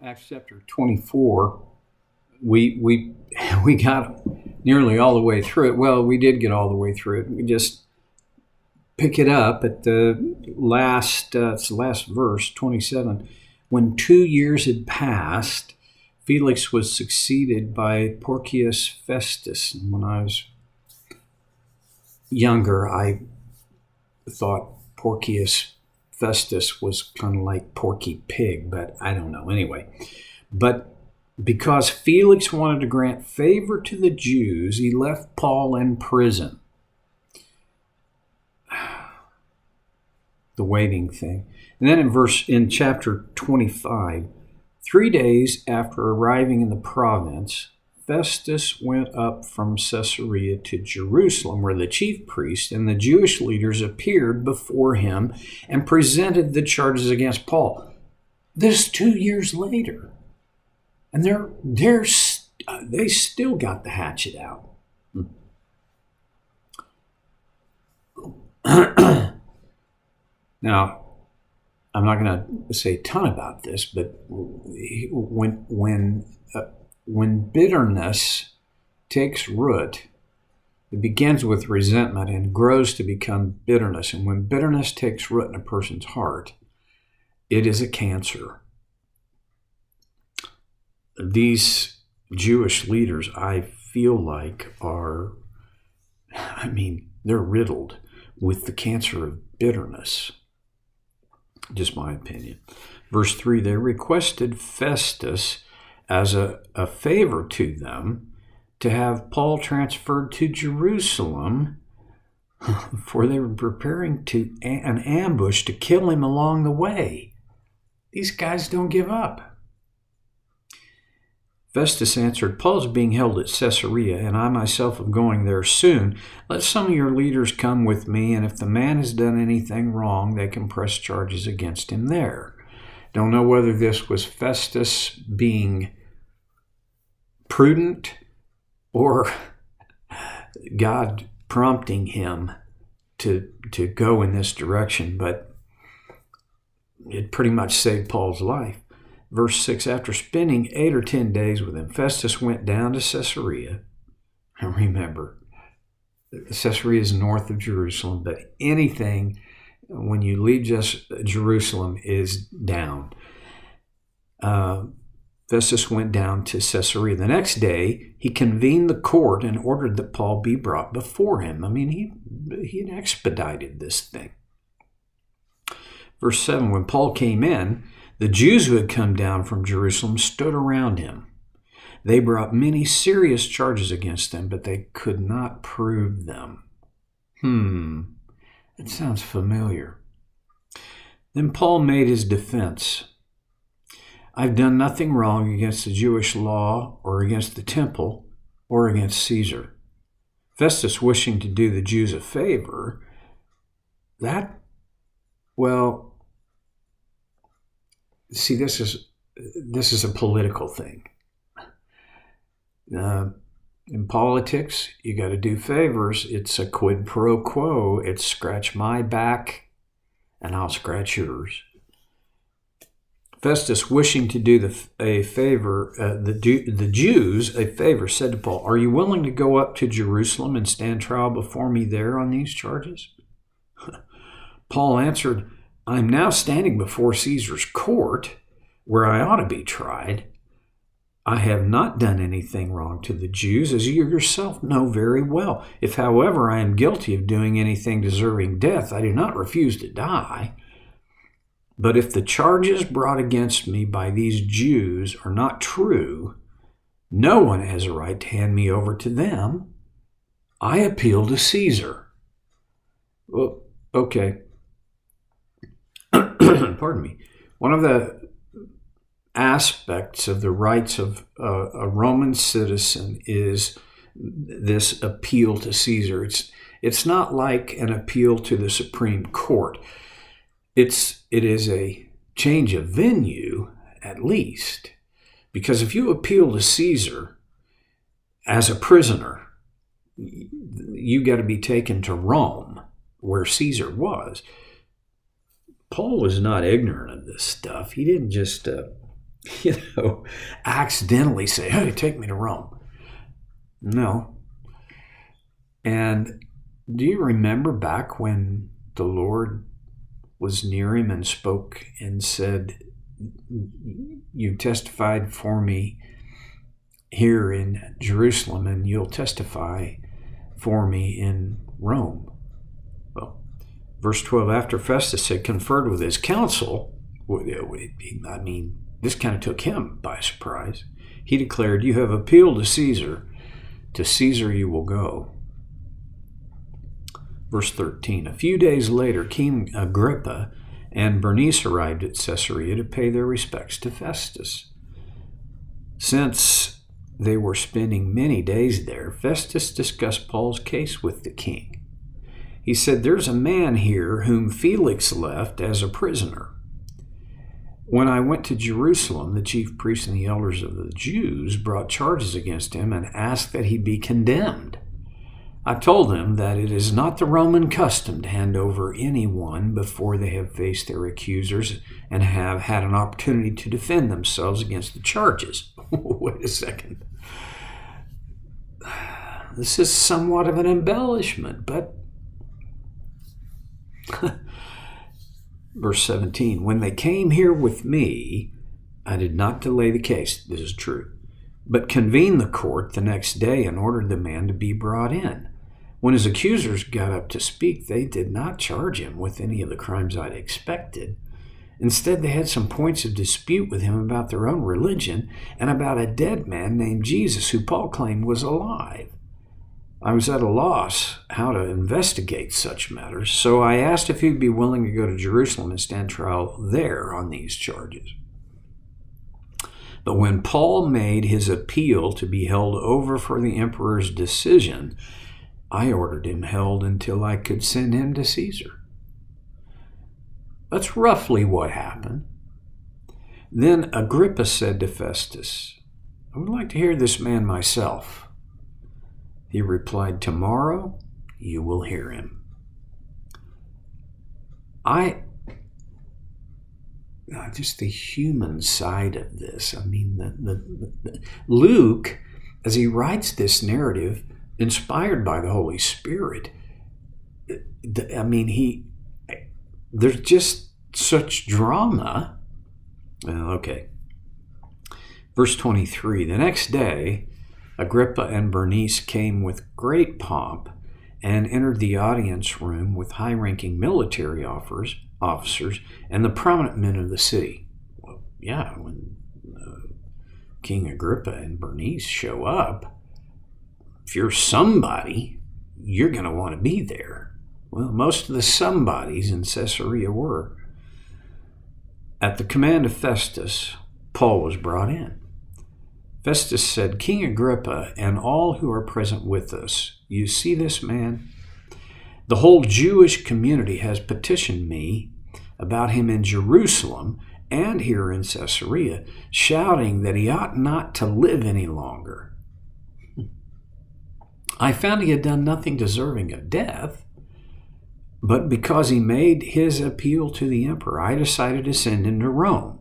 Acts chapter 24, we we got nearly all the way through it. Well, we did get all the way through it. We just pick it up at the last, it's the last verse, 27. When 2 years had passed, Felix was succeeded by Porcius Festus. And when I was younger, I thought Porcius Festus was kind of like Porky Pig, but I don't know. Anyway, but because Felix wanted to grant favor to the Jews, he left Paul in prison. The waiting thing. And then in chapter 25, 3 days after arriving in the province, Festus went up from Caesarea to Jerusalem, where the chief priest and the Jewish leaders appeared before him and presented the charges against Paul. This 2 years later, and they still got the hatchet out. Now, I'm not going to say a ton about this, but when bitterness takes root, it begins with resentment and grows to become bitterness. And when bitterness takes root in a person's heart, it is a cancer. These Jewish leaders, I feel like, they're riddled with the cancer of bitterness. Just my opinion. Verse 3, they requested Festus as a favor to them to have Paul transferred to Jerusalem, for they were preparing an ambush to kill him along the way. These guys don't give up. Festus answered, Paul's being held at Caesarea, and I myself am going there soon. Let some of your leaders come with me, and if the man has done anything wrong, they can press charges against him there. Don't know whether this was Festus being prudent or God prompting him to go in this direction, but it pretty much saved Paul's life. Verse 6, after spending 8 or 10 days with him, Festus went down to Caesarea. And remember, Caesarea is north of Jerusalem, but anything when you leave just Jerusalem is down. Festus went down to Caesarea. The next day, he convened the court and ordered that Paul be brought before him. He had expedited this thing. Verse 7, when Paul came in, the Jews who had come down from Jerusalem stood around him. They brought many serious charges against him, but they could not prove them. That sounds familiar. Then Paul made his defense. I've done nothing wrong against the Jewish law or against the temple or against Caesar. Festus, wishing to do the Jews a favor, see, this is a political thing. In politics, you got to do favors. It's a quid pro quo. It's scratch my back and I'll scratch yours. Festus, wishing to do the Jews a favor, said to Paul, are you willing to go up to Jerusalem and stand trial before me there on these charges? Paul answered, I'm now standing before Caesar's court, where I ought to be tried. I have not done anything wrong to the Jews, as you yourself know very well. If, however, I am guilty of doing anything deserving death, I do not refuse to die. But if the charges brought against me by these Jews are not true, no one has a right to hand me over to them. I appeal to Caesar. Well, okay. Pardon me. One of the aspects of the rights of a Roman citizen is this appeal to Caesar. It's not like an appeal to the Supreme Court. It is a change of venue, at least, because if you appeal to Caesar as a prisoner, you got to be taken to Rome, where Caesar was. Paul was not ignorant of this stuff. He didn't just you know, accidentally say, hey, take me to Rome. No. And do you remember back when the Lord was near him and spoke and said, you testified for me here in Jerusalem, and you'll testify for me in Rome? Well, verse 12, after Festus had conferred with his council, I mean, this kind of took him by surprise. He declared, you have appealed to Caesar. To Caesar you will go. Verse 13, a few days later, King Agrippa and Bernice arrived at Caesarea to pay their respects to Festus. Since they were spending many days there, Festus discussed Paul's case with the king. He said, there's a man here whom Felix left as a prisoner. When I went to Jerusalem, the chief priests and the elders of the Jews brought charges against him and asked that he be condemned. I told them that it is not the Roman custom to hand over anyone before they have faced their accusers and have had an opportunity to defend themselves against the charges. Wait a second. This is somewhat of an embellishment, but verse 17, when they came here with me, I did not delay the case, this is true, but convened the court the next day and ordered the man to be brought in. When his accusers got up to speak, they did not charge him with any of the crimes I'd expected. Instead, they had some points of dispute with him about their own religion and about a dead man named Jesus who Paul claimed was alive. I was at a loss how to investigate such matters, so I asked if he'd be willing to go to Jerusalem and stand trial there on these charges. But when Paul made his appeal to be held over for the emperor's decision, I ordered him held until I could send him to Caesar. That's roughly what happened. Then Agrippa said to Festus, I would like to hear this man myself. He replied, tomorrow you will hear him. Just the human side of this. I mean, Luke, as he writes this narrative, inspired by the Holy Spirit, there's just such drama. Okay. Verse 23, the next day, Agrippa and Bernice came with great pomp and entered the audience room with high-ranking military officers and the prominent men of the city. Well, yeah, when King Agrippa and Bernice show up, if you're somebody, you're going to want to be there. Well, most of the somebodies in Caesarea were. At the command of Festus, Paul was brought in. Festus said, King Agrippa and all who are present with us, you see this man? The whole Jewish community has petitioned me about him in Jerusalem and here in Caesarea, shouting that he ought not to live any longer. I found he had done nothing deserving of death, but because he made his appeal to the emperor, I decided to send him to Rome.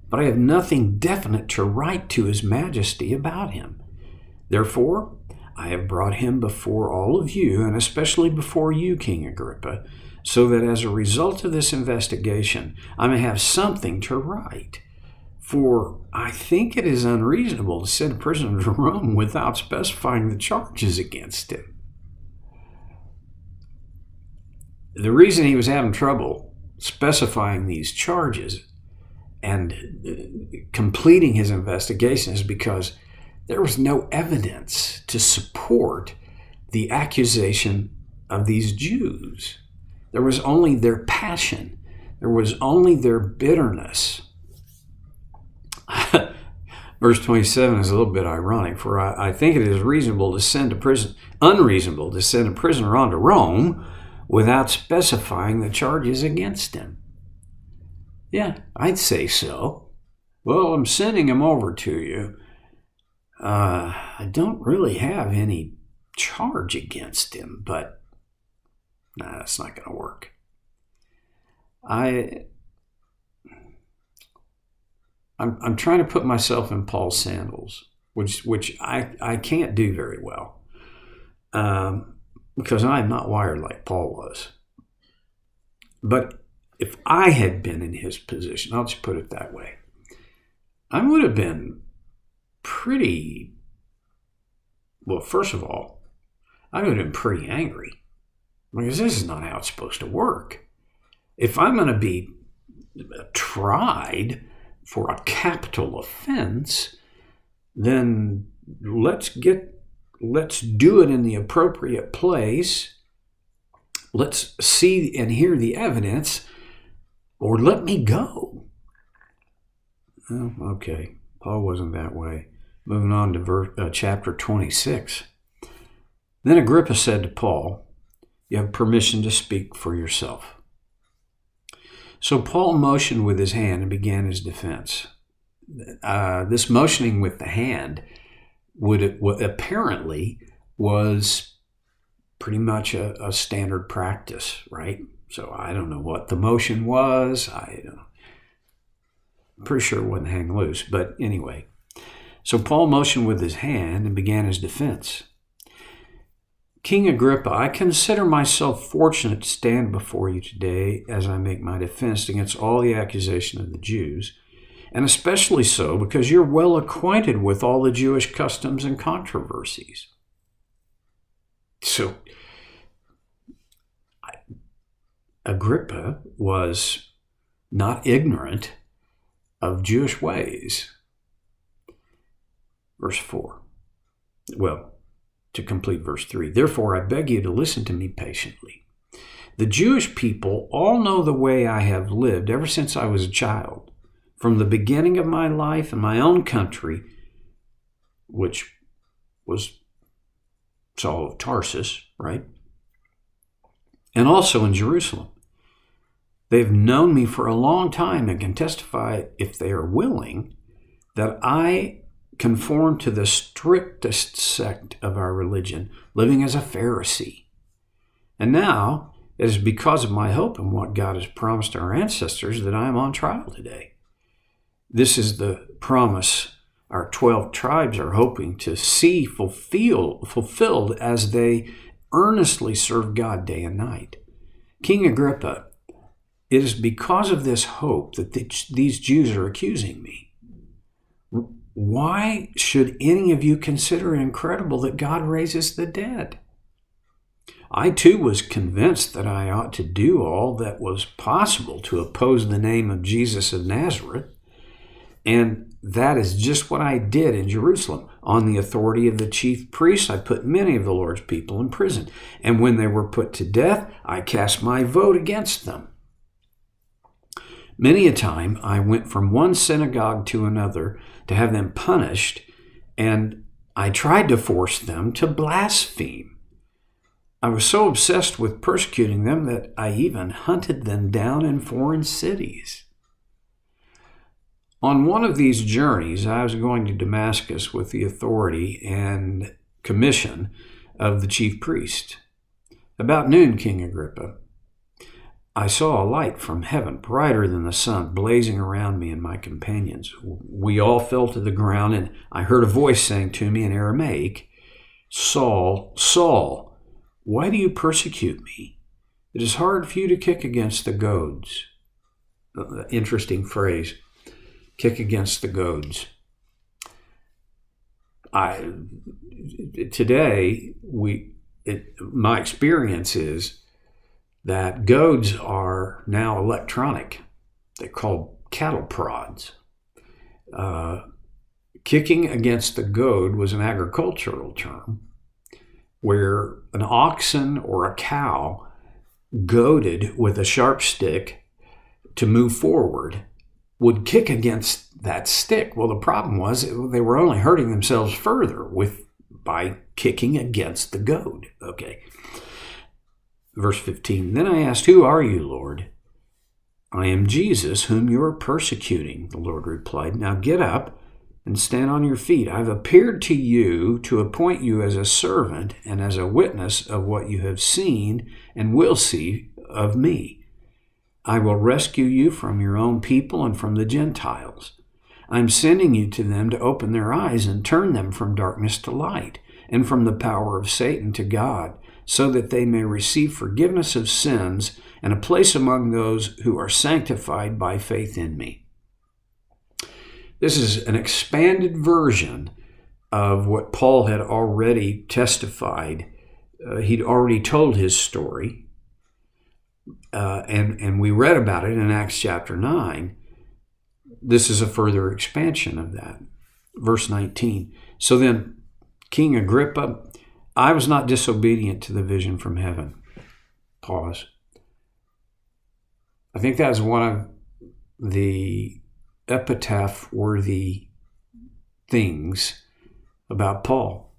But I have nothing definite to write to His Majesty about him. Therefore, I have brought him before all of you, and especially before you, King Agrippa, so that as a result of this investigation, I may have something to write. For I think it is unreasonable to send a prisoner to Rome without specifying the charges against him. The reason he was having trouble specifying these charges and completing his investigation is because there was no evidence to support the accusation of these Jews. There was only their passion. There was only their bitterness. Verse 27 is a little bit ironic, for I think it is unreasonable to send a prisoner on to Rome without specifying the charges against him. Yeah, I'd say so. Well, I'm sending him over to you. I don't really have any charge against him, but that's not going to work. I'm trying to put myself in Paul's sandals, which I can't do very well, because I'm not wired like Paul was. But if I had been in his position, I'll just put it that way, I would have been pretty, well, first of all, I would have been pretty angry, because this is not how it's supposed to work. If I'm going to be tried for a capital offense, then let's do it in the appropriate place. Let's see and hear the evidence, or let me go. Oh, okay, Paul wasn't that way. Moving on to chapter 26. Then Agrippa said to Paul, "You have permission to speak for yourself." So Paul motioned with his hand and began his defense. This motioning with the hand apparently was pretty much a standard practice, right? So I don't know what the motion was. I'm pretty sure it wasn't hang loose, but anyway. So Paul motioned with his hand and began his defense. "King Agrippa, I consider myself fortunate to stand before you today as I make my defense against all the accusation of the Jews, and especially so because you're well acquainted with all the Jewish customs and controversies." So Agrippa was not ignorant of Jewish ways. Verse 4. Well, to complete verse 3. "Therefore, I beg you to listen to me patiently. The Jewish people all know the way I have lived ever since I was a child, from the beginning of my life in my own country, which was Saul of Tarsus, right? And also in Jerusalem. They've known me for a long time and can testify, if they are willing, that I conform to the strictest sect of our religion, living as a Pharisee. And now, it is because of my hope in what God has promised our ancestors that I am on trial today. This is the promise our 12 tribes are hoping to see fulfilled as they earnestly serve God day and night. King Agrippa, it is because of this hope that these Jews are accusing me. Why should any of you consider it incredible that God raises the dead? I too was convinced that I ought to do all that was possible to oppose the name of Jesus of Nazareth, and that is just what I did in Jerusalem. On the authority of the chief priests, I put many of the Lord's people in prison, and when they were put to death, I cast my vote against them. Many a time I went from one synagogue to another to have them punished, and I tried to force them to blaspheme. I was so obsessed with persecuting them that I even hunted them down in foreign cities. On one of these journeys, I was going to Damascus with the authority and commission of the chief priest. About noon, King Agrippa, I saw a light from heaven, brighter than the sun, blazing around me and my companions. We all fell to the ground, and I heard a voice saying to me in Aramaic, "Saul, Saul, why do you persecute me? It is hard for you to kick against the goads." Interesting phrase, kick against the goads. My experience is that goads are now electronic. They're called cattle prods. Kicking against the goad was an agricultural term where an oxen or a cow goaded with a sharp stick to move forward would kick against that stick. Well, the problem was they were only hurting themselves further by kicking against the goad. Okay. Verse 15, "Then I asked, 'Who are you, Lord?' 'I am Jesus, whom you are persecuting,' the Lord replied. 'Now get up and stand on your feet. I've appeared to you to appoint you as a servant and as a witness of what you have seen and will see of me. I will rescue you from your own people and from the Gentiles. I'm sending you to them to open their eyes and turn them from darkness to light and from the power of Satan to God, so that they may receive forgiveness of sins and a place among those who are sanctified by faith in me. This is an expanded version of what Paul had already testified. He'd already told his story, and we read about it in Acts chapter 9. This is a further expansion of that. Verse 19. So then, King Agrippa, I was not disobedient to the vision from heaven. Pause. I think that's one of the epitaph-worthy things about Paul.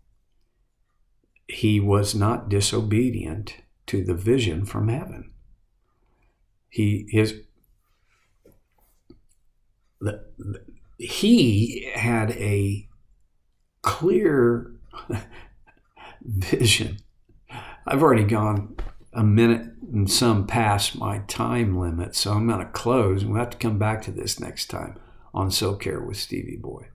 He was not disobedient to the vision from heaven. He had a clear vision. I've already gone a minute and some past my time limit, so I'm going to close. We'll have to come back to this next time on So Care with Stevie Boy.